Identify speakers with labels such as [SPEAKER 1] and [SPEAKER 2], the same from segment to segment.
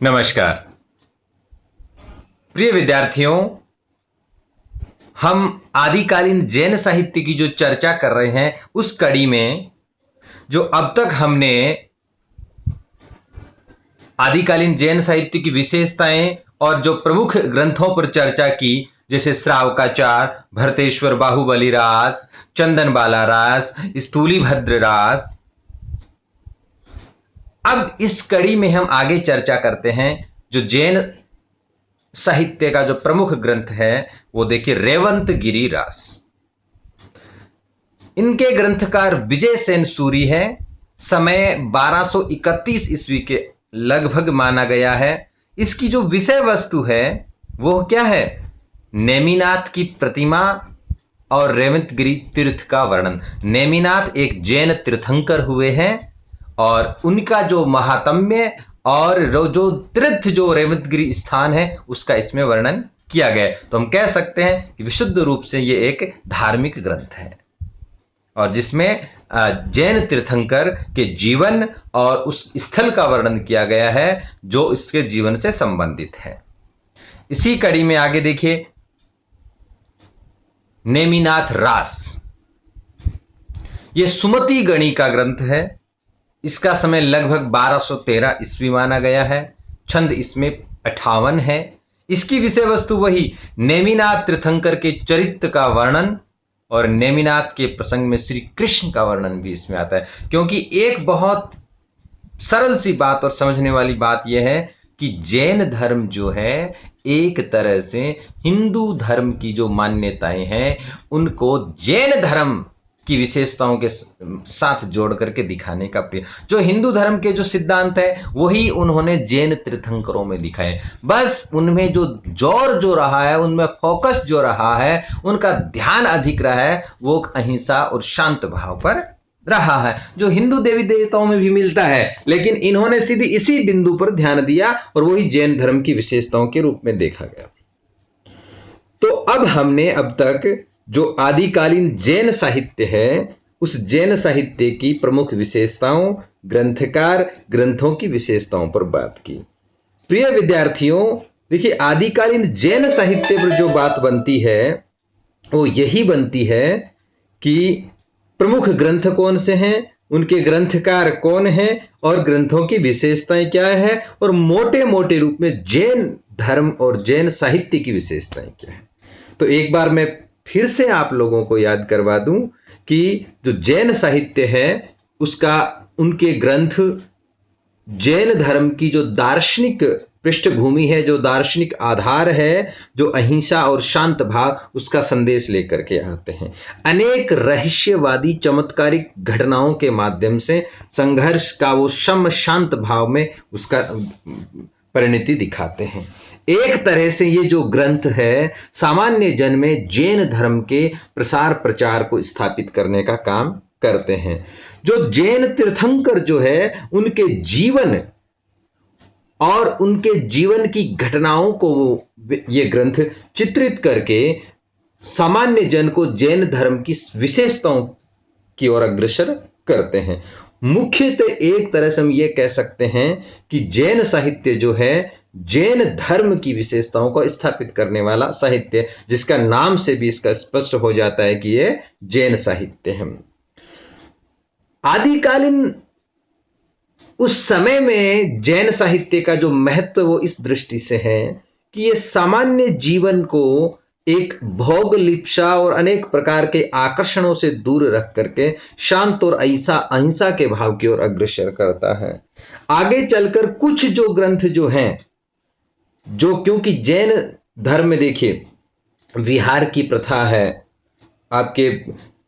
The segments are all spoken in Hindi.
[SPEAKER 1] नमस्कार प्रिय विद्यार्थियों। हम आदिकालीन जैन साहित्य की जो चर्चा कर रहे हैं उस कड़ी में जो अब तक हमने आदिकालीन जैन साहित्य की विशेषताएं और जो प्रमुख ग्रंथों पर चर्चा की, जैसे श्रावकाचार, भरतेश्वर बाहुबली रास, चंदनबाला रास, स्थूलीभद्र रास। अब इस कड़ी में हम आगे चर्चा करते हैं जो जैन साहित्य का जो प्रमुख ग्रंथ है वो देखिए रेवंत गिरी रास। इनके ग्रंथकार विजय सेन सूरी है। समय 1231 ईस्वी के लगभग माना गया है। इसकी जो विषय वस्तु है वो क्या है? नेमिनाथ की प्रतिमा और रेवंतगिरी तीर्थ का वर्णन। नेमिनाथ एक जैन तीर्थंकर हुए हैं और उनका जो महात्म्य और जो तीर्थ जो रेवंतगिरी स्थान है उसका इसमें वर्णन किया गया है। तो हम कह सकते हैं कि विशुद्ध रूप से ये एक धार्मिक ग्रंथ है और जिसमें जैन तीर्थंकर के जीवन और उस स्थल का वर्णन किया गया है जो इसके जीवन से संबंधित है। इसी कड़ी में आगे देखिए नेमिनाथ रास। ये सुमति गणी का ग्रंथ है। इसका समय लगभग 1213 ईस्वी माना गया है। छंद इसमें 58 है। इसकी विषय वस्तु वही नेमिनाथ तीर्थंकर के चरित्र का वर्णन और नेमिनाथ के प्रसंग में श्री कृष्ण का वर्णन भी इसमें आता है। क्योंकि एक बहुत सरल सी बात और समझने वाली बात यह है कि जैन धर्म जो है एक तरह से हिंदू धर्म की जो मान्यताएं हैं उनको जैन धर्म की विशेषताओं के साथ जोड़ करके दिखाने का प्रयास। जो हिंदू धर्म के जो सिद्धांत है वही उन्होंने जैन तीर्थंकरों में दिखाए। बस उनमें जो जोर जो रहा है, उनमें फोकस जो रहा है, उनका ध्यान अधिक रहा है वो अहिंसा और शांत भाव पर रहा है, जो हिंदू देवी देवताओं में भी मिलता है। लेकिन इन्होंने सीधे इसी बिंदु पर ध्यान दिया और वही जैन धर्म की विशेषताओं के रूप में देखा गया। तो अब हमने अब तक जो आदिकालीन जैन साहित्य है उस जैन साहित्य की प्रमुख विशेषताओं, ग्रंथकार, ग्रंथों की विशेषताओं पर बात की। प्रिय विद्यार्थियों, देखिए आदिकालीन जैन साहित्य पर जो बात बनती है वो यही बनती है कि प्रमुख ग्रंथ कौन से हैं, उनके ग्रंथकार कौन हैं और ग्रंथों की विशेषताएं क्या है और मोटे मोटे रूप में जैन धर्म और जैन साहित्य की विशेषताएं क्या है। तो एक बार मैं फिर से आप लोगों को याद करवा दूं कि जो जैन साहित्य है उसका उनके ग्रंथ जैन धर्म की जो दार्शनिक पृष्ठभूमि है, जो दार्शनिक आधार है, जो अहिंसा और शांत भाव उसका संदेश लेकर के आते हैं। अनेक रहस्यवादी चमत्कारिक घटनाओं के माध्यम से संघर्ष का वो सम शांत भाव में उसका परिणति दिखाते हैं। एक तरह से ये जो ग्रंथ है सामान्य जन में जैन धर्म के प्रसार प्रचार को स्थापित करने का काम करते हैं। जो जैन तीर्थंकर जो है उनके जीवन और उनके जीवन की घटनाओं को ये ग्रंथ चित्रित करके सामान्य जन को जैन धर्म की विशेषताओं की ओर अग्रसर करते हैं। मुख्यतः एक तरह से हम ये कह सकते हैं कि जैन साहित्य जो है जैन धर्म की विशेषताओं को स्थापित करने वाला साहित्य, जिसका नाम से भी इसका स्पष्ट हो जाता है कि ये जैन साहित्य है। आदिकालीन उस समय में जैन साहित्य का जो महत्व वो इस दृष्टि से है कि ये सामान्य जीवन को एक भोग लिप्सा और अनेक प्रकार के आकर्षणों से दूर रख करके शांत और अहिंसा के भाव की ओर अग्रसर करता है। आगे चलकर कुछ जो ग्रंथ जो हैं, जो क्योंकि जैन धर्म में देखिए विहार की प्रथा है, आपके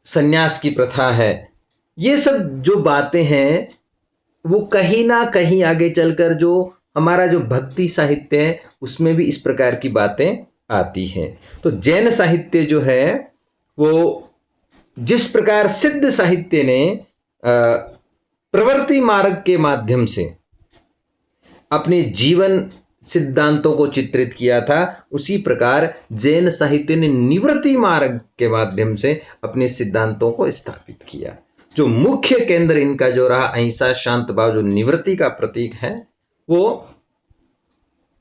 [SPEAKER 1] सन्यास की प्रथा है, ये सब जो बातें हैं वो कहीं ना कहीं आगे चलकर जो हमारा जो भक्ति साहित्य है उसमें भी इस प्रकार की बातें आती हैं। तो जैन साहित्य जो है वो जिस प्रकार सिद्ध साहित्य ने प्रवृत्ति मार्ग के माध्यम से अपने जीवन सिद्धांतों को चित्रित किया था, उसी प्रकार जैन साहित्य ने निवृत्ति मार्ग के माध्यम से अपने सिद्धांतों को स्थापित किया। जो मुख्य केंद्र इनका जो रहा अहिंसा शांत भाव, जो निवृत्ति का प्रतीक है, वो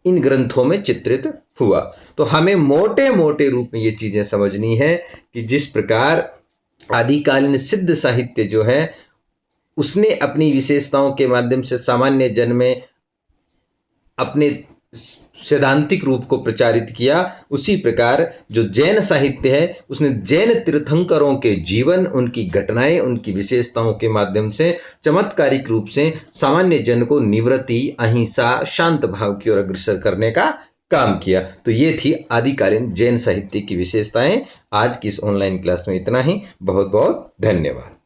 [SPEAKER 1] इन ग्रंथों में चित्रित हुआ। तो हमें मोटे मोटे रूप में ये चीजें समझनी है कि जिस प्रकार आदिकालीन सिद्ध साहित्य जो है उसने अपनी विशेषताओं के माध्यम से सामान्य जन में अपने सैद्धांतिक रूप को प्रचारित किया, उसी प्रकार जो जैन साहित्य है उसने जैन तीर्थंकरों के जीवन, उनकी घटनाएं, उनकी विशेषताओं के माध्यम से चमत्कारिक रूप से सामान्य जन को निवृत्ति, अहिंसा, शांत भाव की ओर अग्रसर करने का काम किया। तो ये थी आदिकालीन जैन साहित्य की विशेषताएं। आज की इस ऑनलाइन क्लास में इतना ही। बहुत बहुत धन्यवाद।